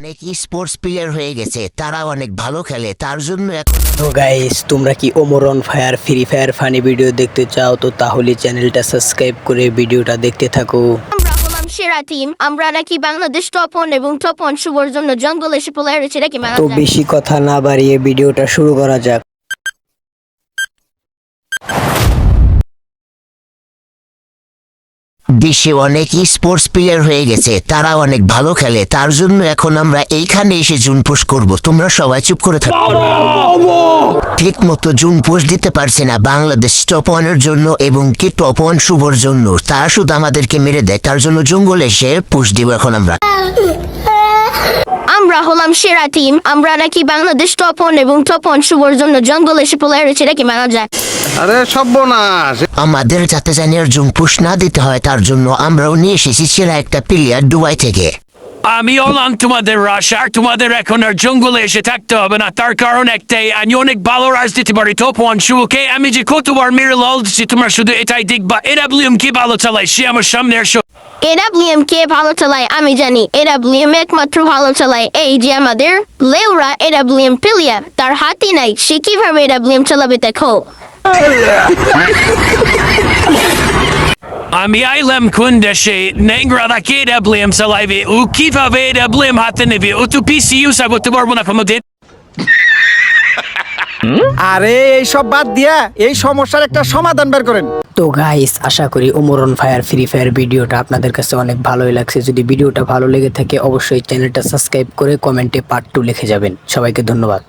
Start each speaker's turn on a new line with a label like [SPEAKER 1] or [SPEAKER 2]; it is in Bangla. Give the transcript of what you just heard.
[SPEAKER 1] অনেক স্পোর্টস প্লেয়ার হয়ে গেছে, তারা অনেক ভালো খেলে, তার জন্য এখন
[SPEAKER 2] তো গাইস, তোমরা কি Omar on fire free fire funny video দেখতে চাও? তো তাহলে চ্যানেলটা সাবস্ক্রাইব করে ভিডিওটা দেখতে থাকো।
[SPEAKER 3] আমরা হলাম সেরা টিম। আমরা নাকি বাংলাদেশ টপ 1 এবং টপ 1 শুভর জন্য জঙ্গলে এসে প্লেয়ার হয়েছে নাকি
[SPEAKER 2] তো বেশি কথা না বাড়িয়ে ভিডিওটা শুরু করা যাক।
[SPEAKER 1] বিশ্বে অনেক স্পোর্টস প্লেয়ার হয়ে গেছে, তারা অনেক ভালো খেলে, তার জন্য এখন আমরা এইখানে এসে জুন পোস্ট করবো। তোমরা সবাই চুপ করে থাকো। ঠিক মতো জুন পোস্ট দিতে পারছে না বাংলাদেশ টপ 1-এর জন্য এবং কি টপ 1 শুভর জন্য। তারা শুধু আমাদেরকে মেরে দেয়, তার জন্য জঙ্গলে এসে পোস্ট দিব এখন আমরা।
[SPEAKER 3] আমরা হলাম সেরা টিম। আমরা নাকি বাংলাদেশ টপ 1 এবং টপ 1 শুভর জন্য জঙ্গলে এসে প্লেয়ার হয়েছে নাকি মানা যায়।
[SPEAKER 4] আরে সর্বনাশ!
[SPEAKER 1] আমাদের যাতে জানি আর জুন পোস্ট না দিতে হয়, তার জন্য আমরাও নিয়ে এসেছি সেরা একটা প্লেয়ার দুবাই থেকে।
[SPEAKER 5] আমি হলাম তোমাদের রাশার, তোমাদের এখন আর জঙ্গলে এসে থাকতে হবে না। তার কারণ একটাই, আমি অনেক ভালো রাজ দিতে পারি টপ 1 শুভকে। আমি যে কতবার মেরে লল দিচ্ছি, তোমরা শুধু এটাই দেখবা। এডাব্লিউএম কি ভালো চালায়, সে আমার সামনে এসো।
[SPEAKER 3] এডাব্লিউএম কে ভালো চালায় আমি জানি। এডাব্লিউএম একমাত্র ভালো চালায় এই যে আমাদের লেউরা এডাব্লিউএম প্লেয়ার। তার হাতি নাই, সে কিভাবে এডাব্লিউএম চালাবে দেখো।
[SPEAKER 5] আমি আইলাম কোন দেশে, নেংরারা কে এডাব্লিউএম চালাইবে, ও কিভাবে এডাব্লিউএম হাতে নেবে, ও তো পিসি ইউজ করতে পারবো না কোনোদিন।
[SPEAKER 6] আরে এইসব বাদ দিয়া এই সমস্যার একটা সমাধান বের করেন।
[SPEAKER 2] তো গাইস, আশা করি Omar on fire free fire ভিডিওটা আপনাদের কাছে অনেক ভালোই লাগছে। যদি ভিডিওটা ভালো লেগে থাকে অবশ্যই চ্যানেলটা সাবস্ক্রাইব করে কমেন্টে পার্ট 2 লিখে যাবেন। সবাইকে ধন্যবাদ।